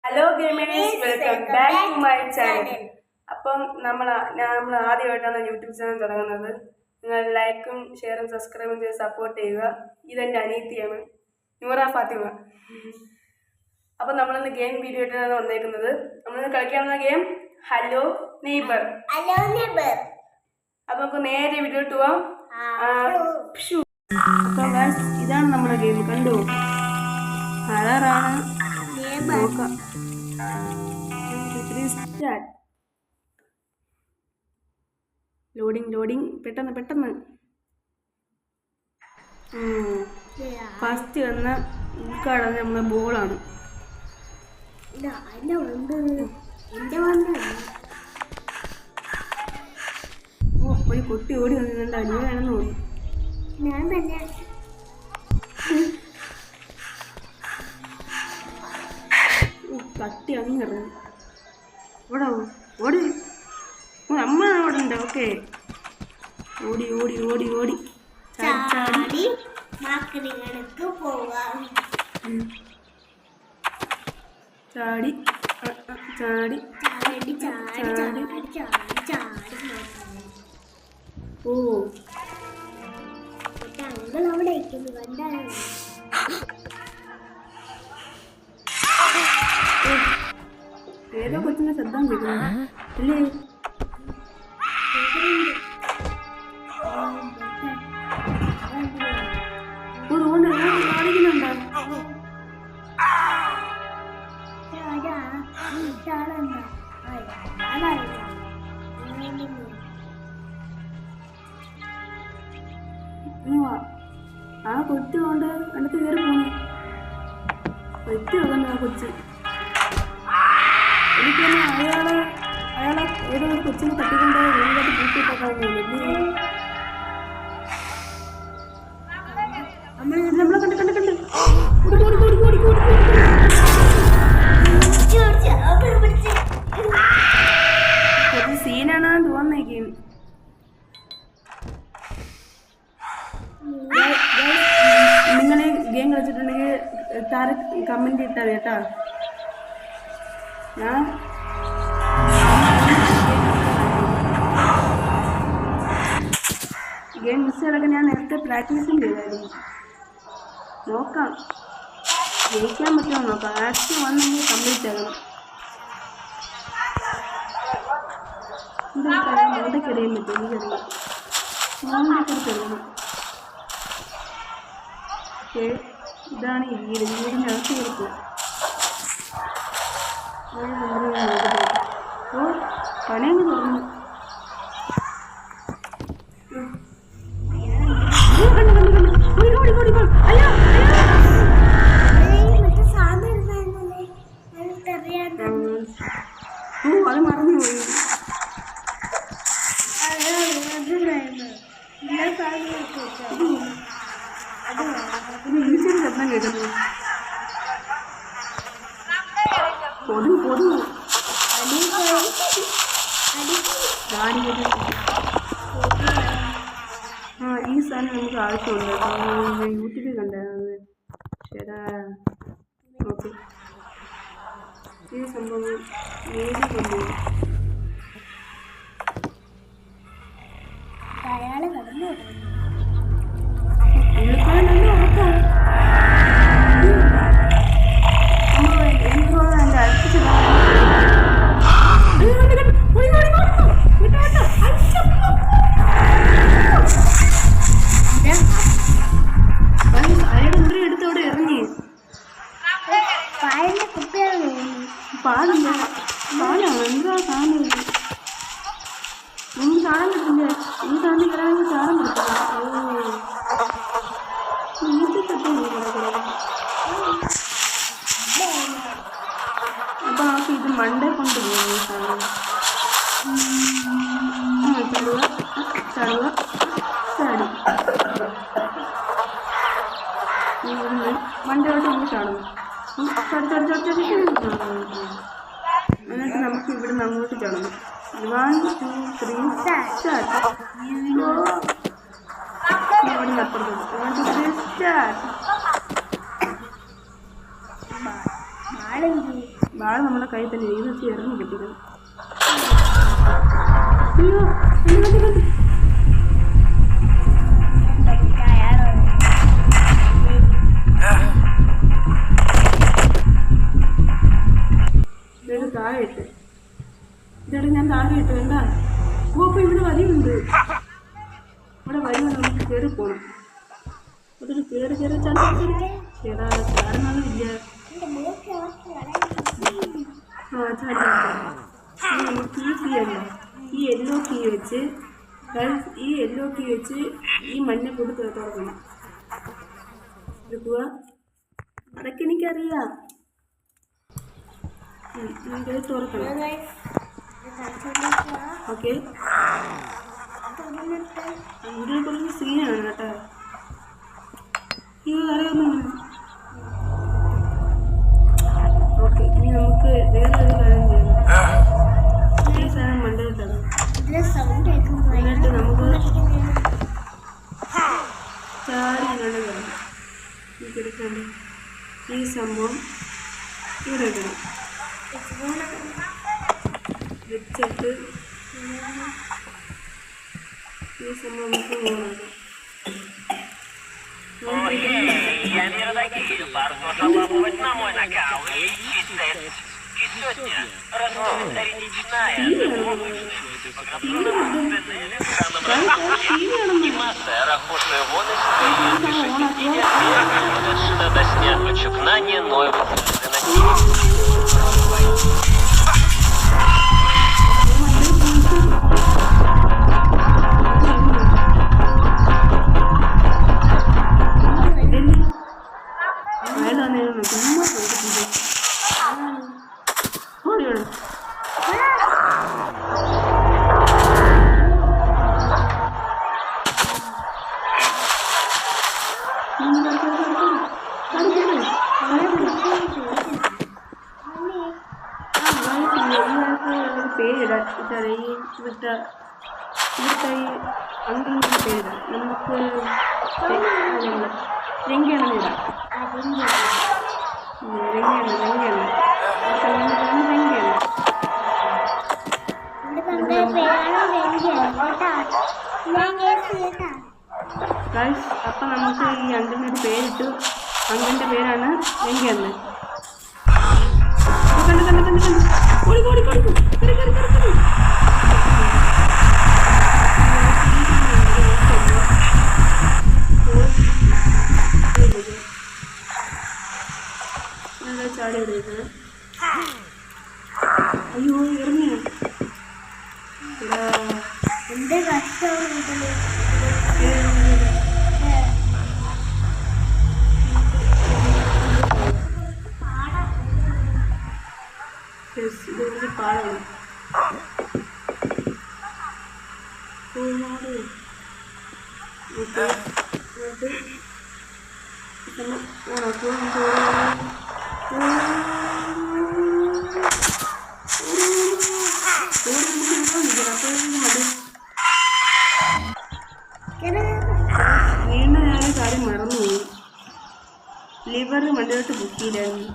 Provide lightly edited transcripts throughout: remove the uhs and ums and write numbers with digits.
Hello gamers, welcome back to my channel. അപ്പം നമ്മൾ ആദ്യമായിട്ടാണ് യൂട്യൂബ് ചാനൽ തുടങ്ങുന്നത്. നിങ്ങൾ ലൈക്കും ഷെയറും സബ്സ്ക്രൈബും ചെയ്ത് സപ്പോർട്ട് ചെയ്യുക. ഇതെൻ്റെ അനിയത്തിയാണ്, നൂറ ഫാത്തിമ. അപ്പം നമ്മളിന്ന് ഗെയിം വീഡിയോ ആയിട്ടാണ് വന്നേക്കുന്നത്. നമ്മളിന്ന് കളിക്കാവുന്ന ഗെയിം ഹലോ നെയ്ബർ. അപ്പം നമുക്ക് നേരെ വീഡിയോ ഇട്ട് പോവാം. അപ്പം ഇതാണ് നമ്മുടെ ഗെയിം, കണ്ടു. കളറാണ് നോക്കാം. ലോഡിങ് പെട്ടെന്ന് ഫസ്റ്റ് വന്ന ഉൾക്കാടുന്ന നമ്മളെ ബോളാണ്. ഒരു കുട്ടി ഓടി വന്നിട്ടുണ്ട്, അനിയാണെന്ന് തോന്നുന്നു. തട്ടി അങ്ങിറങ്ങി ഇവിടെ ഓടി. അമ്മ അവിടെ ഉണ്ട്. ഓക്കെ, ഓടി ചാടി ഓ അവിടെ ഏതോ കൊച്ചിന്റെ ശബ്ദം കേൾക്കുന്നു അല്ലേ? കാണിക്കുന്നുണ്ടോ? ആ കൊച്ചു കൊണ്ട് അടുത്ത് കയറി പോണു. കൊച്ചു വന്നു. ആ കൊച്ച് എനിക്കൊന്ന് അയാളെ ഏതോ ഒരു കൊച്ചിനെ തട്ടിക്കൊണ്ട് വീട്ടിൽ പൂട്ടിയിട്ടൊക്കെ നമ്മളെ കണ്ട് ഒരു സീനാണെന്ന് തോന്നേക്കും. നിങ്ങൾ ഈ ഗെയിം കളിച്ചിട്ടുണ്ടെങ്കിൽ കമന്റ് ഇട്ടാൽ കേട്ടാ. ഞാൻ ഗെയിം മിസ്സുകളൊക്കെ ഞാൻ നേരത്തെ പ്രാക്ടീസും ചെയ്തായിരുന്നു. നോക്കാം, ജയിക്കാൻ പറ്റുമോ നോക്കാം. ആക്ഷൻ വന്നെങ്കിൽ കംപ്ലീറ്റ് ആകണം. മോണ്ടയ്ക്കറിയാൻ പറ്റും, എനിക്കറിയാം. മോണ്ടയ്ക്കറിയണം. ഓക്കെ, ഇതാണ് ഈ വീടിൻ്റെ അകത്ത് കൊടുക്കുക. ഓ പണിയൊക്കെ തുറന്നു. അത് മറന്നുപോയി. ഈച്ചയുടെ ശബ്ദം കേൾക്കുന്നു. പൊതു ഈ സാധനം നമുക്ക് ആവശ്യമുണ്ട്. യൂട്യൂബിൽ കണ്ടായിരുന്നത്. ശരാ ഓക്കെ, ഈ സംഭവം നേടി കൊണ്ടുപോകും. അയാള് കടന്നു പാലാണ് എന്താ സാധനം? നമുക്ക് ചാടാൻ പറ്റില്ല. ഈ സാധനം കിടന്നെങ്കിൽ ചാടാൻ പറ്റില്ല. അപ്പൊ നമുക്ക് ഇത് മണ്ടേ കൊണ്ടുപോകും. ഈ സാധനം ചാടി മണ്ടയോട്ട് നമുക്ക് ചാടുന്നു. എന്നിട്ട് നമുക്ക് ഇവിടുന്ന് അങ്ങോട്ട് ചാടണം. 1 2 3 സ്റ്റാർട്ട്. ഇവിടുന്ന് അപ്പുറത്തോട്ട് 1 2 3 സ്റ്റാർട്ട്. വാഴ നമ്മുടെ കയ്യിൽ തന്നെ ഇത് വെച്ച് ഇറങ്ങി കിട്ടിയത്. അയ്യോ ഇതൊരു താഴെ ഇട്ട് ഇതോടെ ഞാൻ താഴെ ഇട്ടു എന്താ. ഓ അപ്പോൾ ഇവിടെ വരിയുണ്ട്. ഇവിടെ വരിക നമുക്ക് കയറി പോകണം. അതൊരു കയറി കയറി ചേടാ ചാടുന്നില്ല. ആ ചാടി നമുക്ക് ഈ കീ അല്ല ഈ യെല്ലോ കീ വെച്ച് ഈ യെല്ലോ കീ വെച്ച് ഈ മഞ്ഞ കൂടി തുറക്കണം. എടുക്കുക. അതൊക്കെ എനിക്കറിയാം. നമുക്കത് തുറക്കണം. ഓക്കെ ഇതിൽ കുറച്ച് സീനാണ് കേട്ടോ. ഇത് അറിയാവുന്ന ഓക്കെ. ഇനി നമുക്ക് വേറെ ഒരു കാര്യം ചെയ്യണം. ഈ സാധനം മണ്ടയിട്ടാണ്. എന്നിട്ട് നമുക്ക് ചാരി ഇങ്ങനെ വേണം. എടുക്കണം. ഈ സംഭവം ഇവിടെ ഇടണം. വെച്ചിട്ട് ഈ സംഭവം നമുക്ക് പോകണം. Я не радакию, пару пожаловать на мой накал. Чистец. И сотня. Растут речная. И масса рахушной воды стоит без 60 до сня. Очукнание нового പേരിടാം. ഇവിടുത്തെ അങ്കിളിൻ്റെ പേരിടാം. നമുക്ക് രംഗയാണെന്ന് ഇടാം. രംഗയാണ്. അപ്പം നമുക്ക് ഈ അങ്കിളിൻ്റെ ഒരു പേരിട്ടു. അങ്കിളിൻ്റെ പേരാണ് രംഗയെന്ന്. ചാടി വിടുന്നത്. അയ്യോ ഇറങ്ങി എന്റെ കഷ്ടം. ഇതൊരു പാടാണ്. വീണ്ടും ഞാൻ കാര്യം മറന്നുപോയി. ലിവർ വണ്ടിയോട്ട് ബുക്ക് ചെയ്തായിരുന്നു.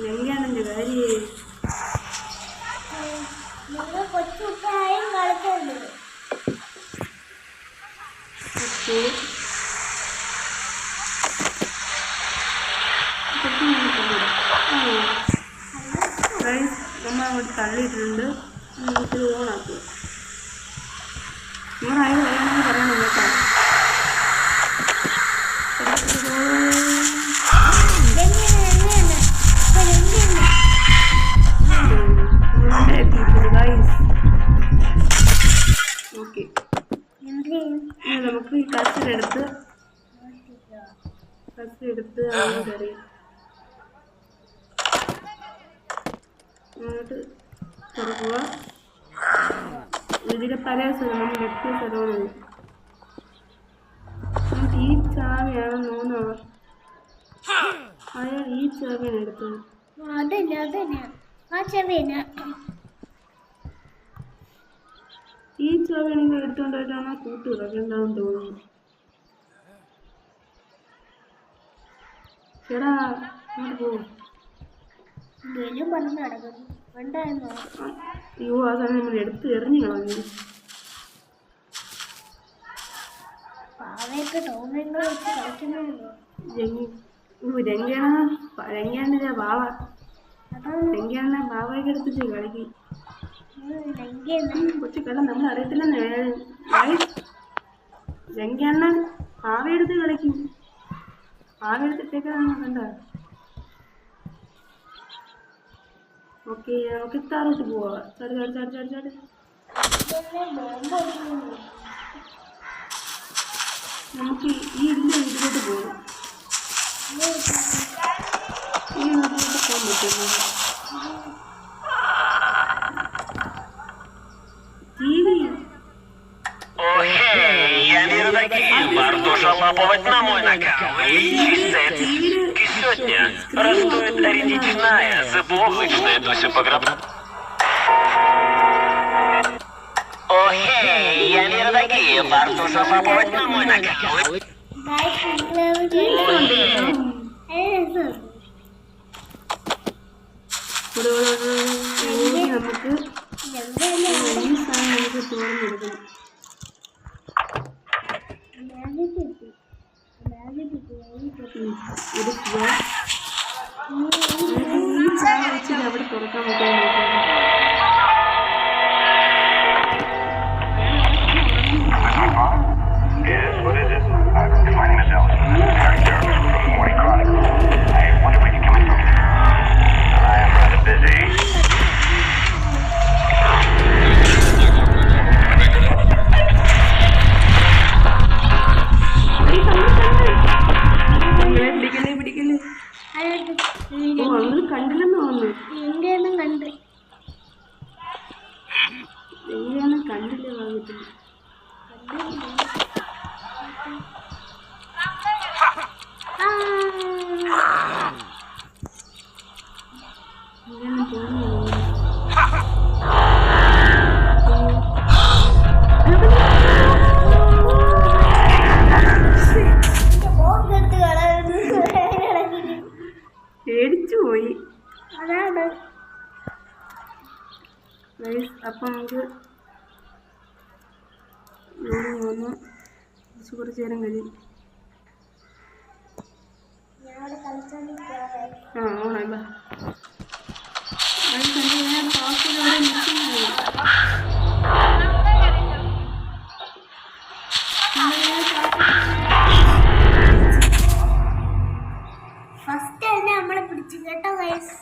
എങ്ങനെയാണെന്റെ കാര്യം കൊച്ചുപ്പായും കളിച്ചുണ്ട്. നമ്മൾ അങ്ങോട്ട് തള്ളിയിട്ടുണ്ട്. നമുക്ക് ഓണാക്കുക. നമ്മളായത് വേണമെന്ന് പറയണം കേട്ടോ. എങ്ങനെയാണ് എടുത്ത് അങ്ങോട്ട് എറിയും. അങ്ങോട്ട് തുറക്കുക. ഇതിലെ പല സ്ഥലം നമ്മൾ എത്തിയ സ്ഥലമാണ്. ഈ ചാവിയാണ് തോന്നുന്നത്. അയാൾ ഈ ചാവിയാണ് എടുത്തത്. അതന്നെ ആ ചെവിന ഈ ചാവിയാണെങ്കിൽ എടുത്തുകൊണ്ടായിട്ടാണ് കൂട്ട് കിടക്കേണ്ടതെന്ന് തോന്നുന്നു. ചേടാ അങ്ങോട്ട് പോകും. വെലും പറഞ്ഞ് നടക്കുന്നു ഉണ്ടായിരുന്നോ? അയ്യോ ആ സമയം നമ്മൾ എടുത്ത് എറിഞ്ഞു കളഞ്ഞു. പാവയൊക്കെ ടോമിങ്ങൾ വെച്ച് കളിക്കുന്നുണ്ടോ? രംഗിയാണില്ല ബാവ. അതാണ് രംഗിയാണ് ബാവയൊക്കെ എടുത്തിട്ട് കളിക്കും. ലങ്കയെന്ന് കൊച്ചു കള്ളം നമ്മൾ അറിയത്തില്ലെന്ന്. രംഗിയാണ് ബാവ എടുത്ത് കളിക്കും. ബാവ എടുത്തിട്ടേക്കാണ് കണ്ട. ഓക്കെ നമുക്ക് താറോട്ട് പോവാ. ചാടി ചാടി ചാടി ചാടി ചാടി. ബോംബ് അടിക്കുന്നു. നമുക്ക് ഈ വീട്ടിലോട്ട് പോകാം. ഈ വീട്ടിലോട്ട് പോകാൻ പറ്റുമോ? TV Окей, я миротокий. Варто лапывать на мой накал. Чистец. И сегодня растут арендичная, забухочная Дуся пограб. Окей, я миротокий. Варто лапывать на мой накал. നമുക്ക് ഈ സാധനം നമുക്ക് തുറന്നെടുക്കണം. എടുക്കുക. ഈ ചായ വെച്ചിട്ട് അവിടെ തുറക്കാൻ പറ്റുമോ? Yes, what is it? I'm defining myself. Character from the Morning Chronicle. I wonder where you're coming from. I am rather busy. പിടിക്കല്ലേ. ഓ അങ്ങനെ കണ്ടില്ലെന്ന് തോന്നുന്നു. എങ്ങനെയൊന്നും കണ്ട് എങ്ങനെയാണ് കണ്ടില്ലേ വാങ്ങിയിട്ടില്ല. ഇങ്ങനെ തോന്നുന്നു. ബോംബെടുത്ത് കളയുന്നു. പേടിച്ചു പോയി. അതാണ് അപ്പം നമുക്ക് വന്നു കുറച്ച് നേരം കഴിയും. ഞാനവിടെ കളിച്ചോണ്ടിരിക്കാതെ ഓണാ പാസ്വേഡ് മിസ്സിംഗ്. ഫസ്റ്റ് തന്നെ നമ്മളെ പിടിച്ചു കേട്ടോ ഗൈസ്.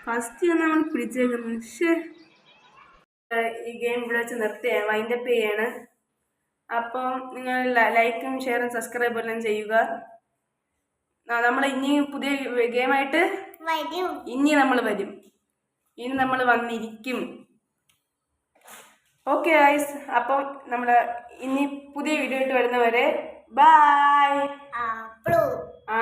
ഫസ്റ്റ് നമ്മൾ പിടിച്ചേക്കുന്നു. പക്ഷേ ഈ ഗെയിം ഇവിടെ വെച്ച് നിർത്തിയാണ്, വൈൻഡപ്പ് ചെയ്യാണ്. അപ്പം നിങ്ങൾ ലൈക്കും ഷെയറും സബ്സ്ക്രൈബും എല്ലാം ചെയ്യുക. നമ്മൾ ഇനി പുതിയ ഗെയിമായിട്ട് വരും. ഇനി നമ്മൾ വരും. ഇനി നമ്മൾ വന്നിരിക്കും. ഓക്കെ ഗൈസ്, അപ്പം നമ്മൾ ഇനി പുതിയ വീഡിയോ ആയിട്ട് വരുന്നവരെ ബൈ. അപ്പോ ആ